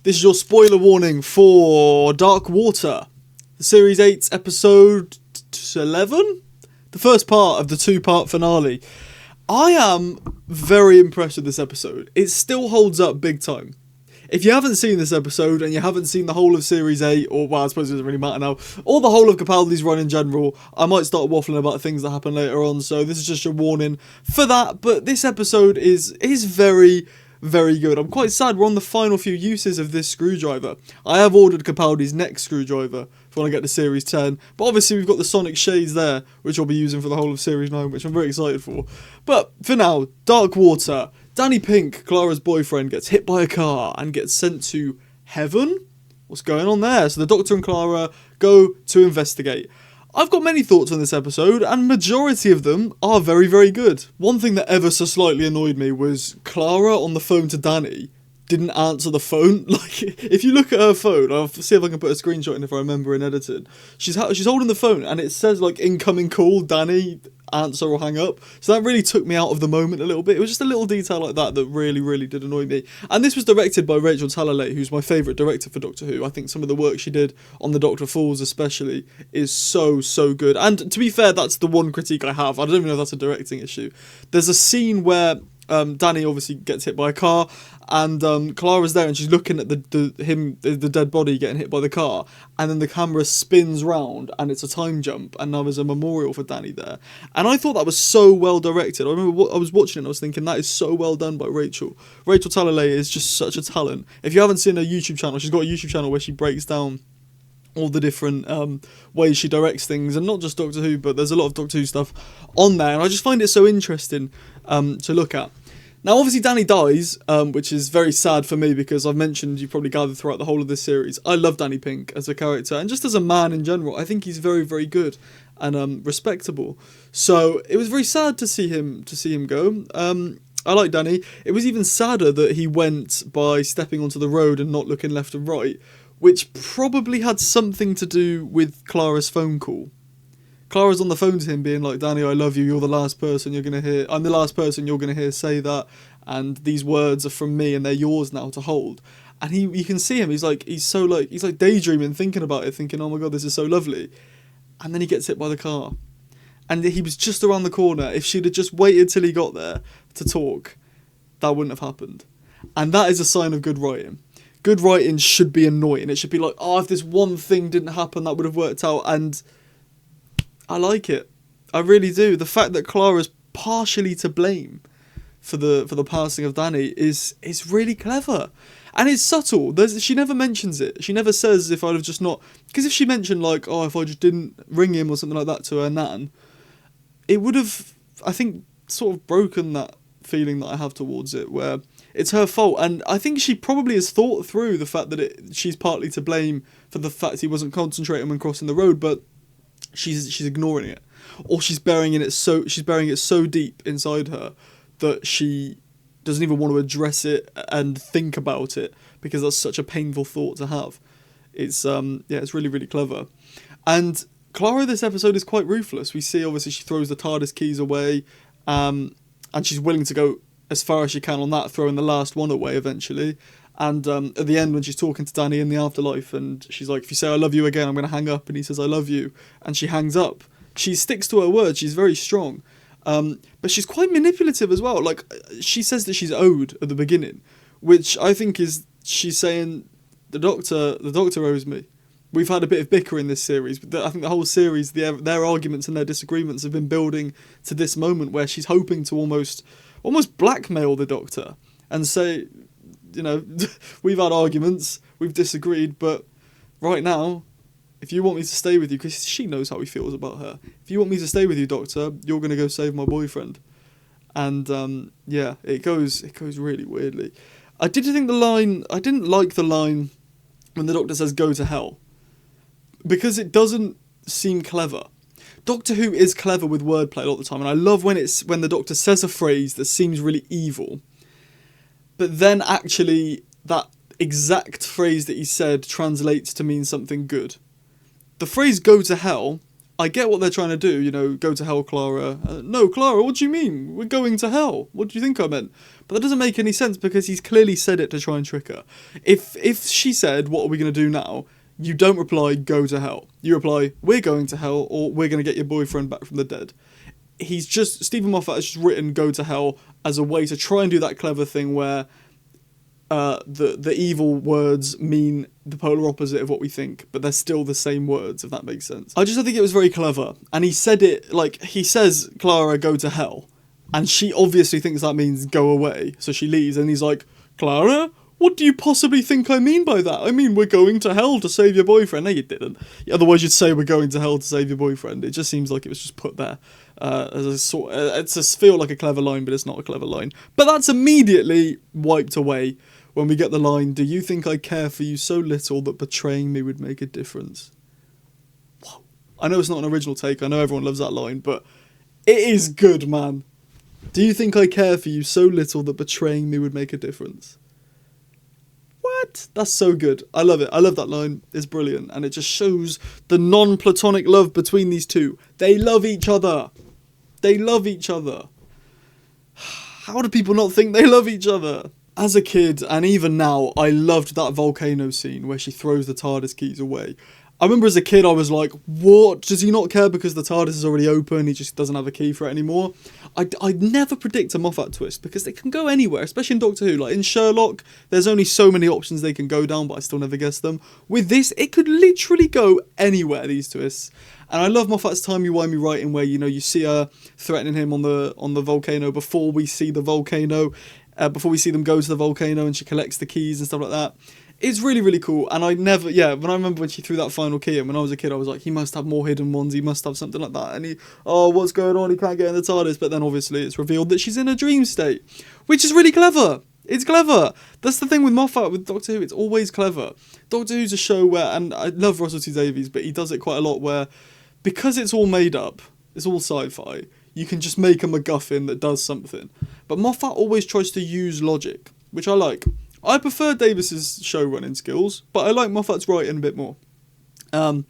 This is your spoiler warning for Dark Water, Series 8, Episode 11? The first part of the two-part finale. I am very impressed with this episode. It still holds up big time. If you haven't seen this episode and you haven't seen the whole of Series 8, or well, I suppose it doesn't really matter now, or the whole of Capaldi's run in general, I might start waffling about things that happen later on, so this is just a warning for that. But this episode is very, very good. I'm quite sad we're on the final few uses of this screwdriver. I have ordered Capaldi's next screwdriver for when I get to Series 10, but obviously we've got the Sonic Shades there, which I'll be using for the whole of Series 9, which I'm very excited for. But for now, Dark Water. Danny Pink, Clara's boyfriend, gets hit by a car and gets sent to heaven? What's going on there? So the Doctor and Clara go to investigate. I've got many thoughts on this episode, and majority of them are very, very good. One thing that ever so slightly annoyed me was Clara on the phone to Danny didn't answer the phone. Like, if you look at her phone, I'll see if I can put a screenshot in if I remember in editing. She's holding the phone, and it says, like, incoming call, Danny, answer or hang up. So that really took me out of the moment a little bit. It was just a little detail like that that really, really did annoy me. And this was directed by Rachel Talalay, who's my favourite director for Doctor Who. I think some of the work she did on The Doctor Falls especially is so, so good. And to be fair, that's the one critique I have. I don't even know if that's a directing issue. There's a scene where Danny obviously gets hit by a car, and Clara's there and she's looking at the dead body getting hit by the car, and then the camera spins round and it's a time jump, and now there's a memorial for Danny there. And I thought that was so well directed. I remember I was watching it and I was thinking, that is so well done by Rachel. Rachel Talalay is just such a talent. If you haven't seen her YouTube channel, she's got a YouTube channel where she breaks down all the different ways she directs things, and not just Doctor Who, but there's a lot of Doctor Who stuff on there, and I just find it so interesting to look at. Now, obviously, Danny dies, which is very sad for me because I've mentioned, you've probably gathered throughout the whole of this series, I love Danny Pink as a character, and just as a man in general, I think he's very, very good and respectable. So it was very sad to see him go. I like Danny. It was even sadder that he went by stepping onto the road and not looking left and right, which probably had something to do with Clara's phone call. Clara's on the phone to him being like, Danny, I love you, you're the last person you're going to hear, I'm the last person you're going to hear say that, and these words are from me and they're yours now to hold. And you can see him, he's like daydreaming, thinking about it, thinking, oh my god, this is so lovely. And then he gets hit by the car. And he was just around the corner. If she'd have just waited till he got there to talk, that wouldn't have happened. And that is a sign of good writing. Good writing should be annoying. It should be like, oh, if this one thing didn't happen, that would have worked out. And I like it. I really do. The fact that Clara's partially to blame for the passing of Danny is really clever. And it's subtle. She never mentions it. She never says, if I'd have just not... Because if she mentioned, like, oh, if I just didn't ring him or something like that to her nan, it would have, I think, sort of broken that feeling that I have towards it, where it's her fault. And I think she probably has thought through the fact that she's partly to blame for the fact he wasn't concentrating when crossing the road, but she's ignoring it, or she's burying it so deep inside her that she doesn't even want to address it and think about it because that's such a painful thought to have. It's it's really, really clever. And Clara this episode is quite ruthless. We see obviously she throws the TARDIS keys away, and she's willing to go as far as she can on that, throwing the last one away eventually. And at the end, when she's talking to Danny in the afterlife, and she's like, if you say I love you again, I'm going to hang up. And he says, I love you. And she hangs up. She sticks to her word. She's very strong. But she's quite manipulative as well. Like, she says that she's owed at the beginning, which I think is, she's saying, the doctor owes me. We've had a bit of bicker in this series, but I think the whole series, their arguments and their disagreements have been building to this moment where she's hoping to almost blackmail the Doctor and say, you know, we've had arguments, we've disagreed, but right now, if you want me to stay with you, because she knows how he feels about her, if you want me to stay with you, Doctor, you're going to go save my boyfriend. And it goes really weirdly. I didn't like the line when the Doctor says go to hell, because it doesn't seem clever. Doctor Who is clever with wordplay a lot of the time, and I love when the Doctor says a phrase that seems really evil, but then actually that exact phrase that he said translates to mean something good. The phrase go to hell, I get what they're trying to do, you know, go to hell, Clara. No, Clara, what do you mean? We're going to hell. What do you think I meant? But that doesn't make any sense because he's clearly said it to try and trick her. If she said, what are we going to do now? You don't reply, go to hell. You reply, we're going to hell, or we're going to get your boyfriend back from the dead. Stephen Moffat has just written go to hell as a way to try and do that clever thing where the evil words mean the polar opposite of what we think, but they're still the same words, if that makes sense. I think it was very clever, and he said it, like, he says, Clara, go to hell, and she obviously thinks that means go away, so she leaves, and he's like, Clara, what do you possibly think I mean by that? I mean, we're going to hell to save your boyfriend. No, you didn't. Otherwise, you'd say we're going to hell to save your boyfriend. It just seems like it was just put there as a sort. It's just feel like a clever line, but it's not a clever line. But that's immediately wiped away when we get the line, do you think I care for you so little that betraying me would make a difference? Whoa. I know it's not an original take. I know everyone loves that line, but it is good, man. Do you think I care for you so little that betraying me would make a difference? What? That's so good. I love it. I love that line. It's brilliant. And it just shows the non-platonic love between these two. They love each other. They love each other. How do people not think they love each other? As a kid, and even now, I loved that volcano scene where she throws the TARDIS keys away. I remember as a kid, I was like, what? Does he not care because the TARDIS is already open, he just doesn't have a key for it anymore? I'd never predict a Moffat twist, because they can go anywhere, especially in Doctor Who. Like, in Sherlock, there's only so many options they can go down, but I still never guess them. With this, it could literally go anywhere, these twists. And I love Moffat's timey-wimey writing where, you know, you see her threatening him on the volcano before we see the volcano, before we see them go to the volcano, and she collects the keys and stuff like that. It's really, really cool, and when I remember when she threw that final key in, when I was a kid, I was like, he must have more hidden ones, he must have something like that, and what's going on, he can't get in the TARDIS, but then obviously it's revealed that she's in a dream state, which is really clever. It's clever. That's the thing with Moffat, with Doctor Who, it's always clever. Doctor Who's a show where, and I love Russell T Davies, but he does it quite a lot where, because it's all made up, it's all sci-fi, you can just make a MacGuffin that does something. But Moffat always tries to use logic, which I like. I prefer Davis's show-running skills, but I like Moffat's writing a bit more. But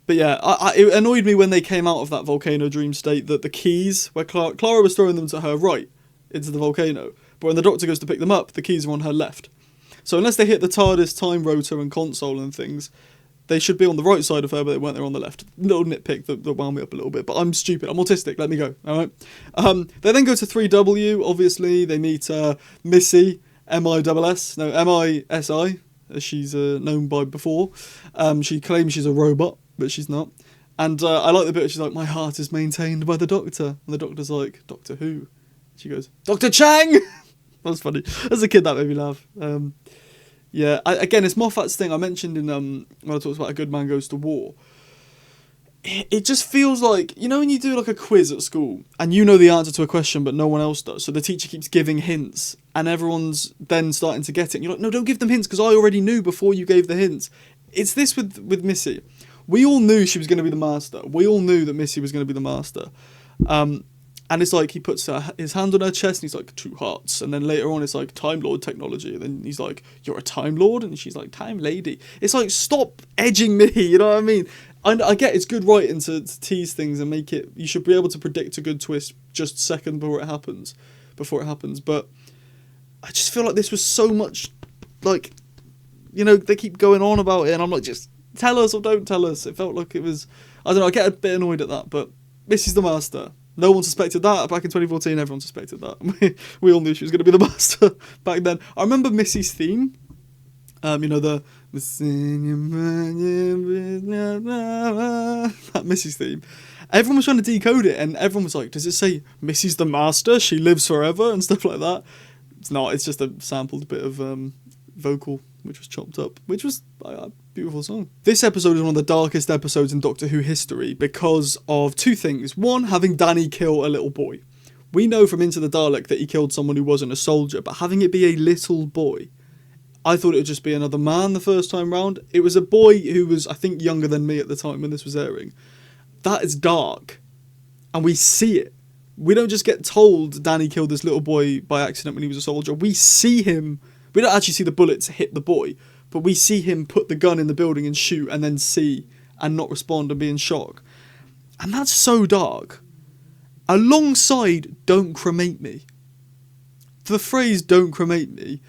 yeah, it annoyed me when they came out of that volcano dream state that the keys, where Clara was throwing them to her right, into the volcano, but when the Doctor goes to pick them up, the keys are on her left. So unless they hit the TARDIS time rotor and console and things, they should be on the right side of her, but they weren't there on the left. Little nitpick that wound me up a little bit, but I'm stupid. I'm autistic. Let me go. All right. They then go to 3W. Obviously, they meet Missy, M-I-S-S, as she's known by before. She claims she's a robot, but she's not. And I like the bit where she's like, my heart is maintained by the Doctor. And the Doctor's like, Doctor who? She goes, Dr. Chang! That was funny. As a kid, that made me laugh. Yeah, again, it's Moffat's thing. I mentioned in when I talked about A Good Man Goes to War. It just feels like, you know when you do like a quiz at school and you know the answer to a question but no one else does, so the teacher keeps giving hints and everyone's then starting to get it and you're like, no, don't give them hints because I already knew before you gave the hints. It's this with Missy. We all knew she was going to be the master. We all knew that Missy was going to be the master. And it's like he puts his hand on her chest and he's like, 2 hearts. And then later on it's like, Time Lord technology. And then he's like, you're a Time Lord? And she's like, Time Lady. It's like, stop edging me, you know what I mean? I get it's good writing to tease things and make it, you should be able to predict a good twist just second before it happens. But I just feel like this was so much, like, you know, they keep going on about it and I'm like, just tell us or don't tell us. It felt like it was, I don't know, I get a bit annoyed at that, but Missy's the master. No one suspected that. Back in 2014, everyone suspected that. We all knew she was going to be the master back then. I remember Missy's theme. You know, that Missy's theme. Everyone was trying to decode it, and everyone was like, does it say Missy's the master? She lives forever? And stuff like that. It's not. It's just a sampled bit of vocal, which was chopped up, which was a beautiful song. This episode is one of the darkest episodes in Doctor Who history because of 2 things. One, having Danny kill a little boy. We know from Into the Dalek that he killed someone who wasn't a soldier, but having it be a little boy, I thought it would just be another man the first time round. It was a boy who was, I think, younger than me at the time when this was airing. That is dark, and we see it. We don't just get told Danny killed this little boy by accident when he was a soldier. We see him. We don't actually see the bullets hit the boy, but we see him put the gun in the building and shoot and then see and not respond and be in shock. And that's so dark. Alongside Don't Cremate Me. The phrase Don't Cremate Me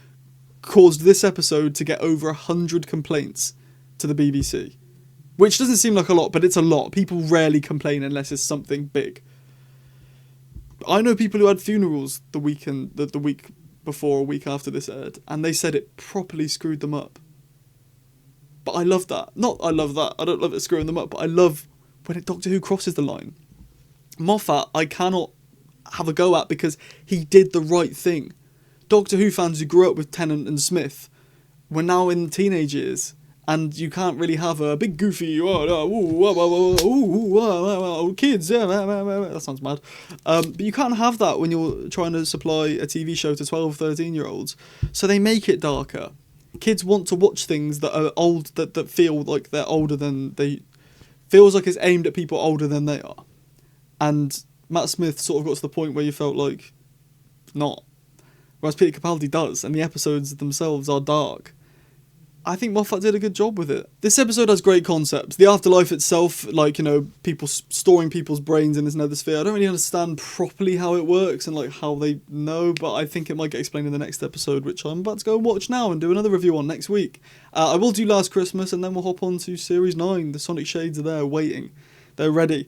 caused this episode to get over 100 complaints to the BBC. Which doesn't seem like a lot, but it's a lot. People rarely complain unless it's something big. I know people who had funerals the week before or week after this aired, and they said it properly screwed them up. But I love that. I don't love it screwing them up, but I love when Doctor Who crosses the line. Moffat, I cannot have a go at because he did the right thing. Doctor Who fans who grew up with Tennant and Smith were now in teenage years, and you can't really have a big goofy kids. That sounds mad. But you can't have that when you're trying to supply a TV show to 12, 13-year-olds. So they make it darker. Kids want to watch things that are old, that feel like they're older than they... Feels like it's aimed at people older than they are. And Matt Smith sort of got to the point where you felt like not. Whereas Peter Capaldi does, and the episodes themselves are dark. I think Moffat did a good job with it. This episode has great concepts. The afterlife itself, like, you know, people storing people's brains in this nether sphere. I don't really understand properly how it works and, like, how they know, but I think it might get explained in the next episode, which I'm about to go watch now and do another review on next week. I will do Last Christmas, and then we'll hop on to Series 9. The Sonic Shades are there, waiting. They're ready.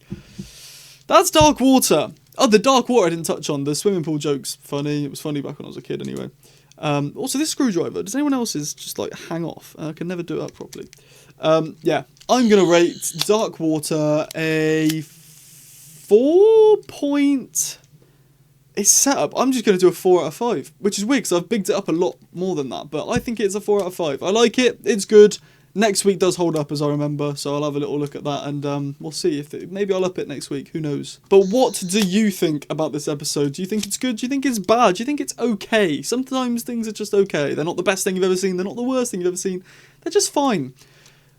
That's Dark Water. Oh, the Dark Water I didn't touch on. The swimming pool joke's funny. It was funny back when I was a kid, anyway. Also, this screwdriver, does anyone else's just like hang off? I can never do it up properly. Yeah, I'm going to rate Dark Water a 4 point... It's set up. I'm just going to do a 4 out of 5, which is weird because I've bigged it up a lot more than that, but I think it's a 4 out of 5. I like it. It's good. Next week does hold up, as I remember, so I'll have a little look at that, and we'll see if maybe I'll up it next week. Who knows? But what do you think about this episode? Do you think it's good? Do you think it's bad? Do you think it's okay? Sometimes things are just okay. They're not the best thing you've ever seen. They're not the worst thing you've ever seen. They're just fine.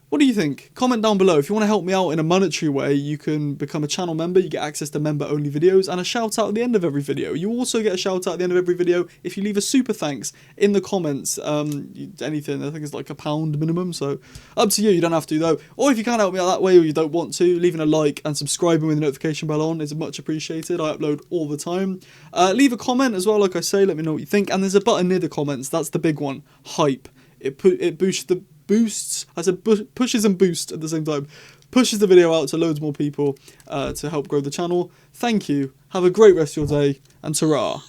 What do you think? Comment down below. If you want to help me out in a monetary way, you can become a channel member. You get access to member-only videos and a shout-out at the end of every video. You also get a shout-out at the end of every video if you leave a super thanks in the comments. Anything. I think it's like £1 minimum, so up to you. You don't have to, though. Or if you can't help me out that way or you don't want to, leaving a like and subscribing with the notification bell on is much appreciated. I upload all the time. Leave a comment as well, like I say. Let me know what you think. And there's a button near the comments. That's the big one. Hype. It pushes and boosts at the same time. Pushes the video out to loads more people to help grow the channel. Thank you. Have a great rest of your day, and ta-ra.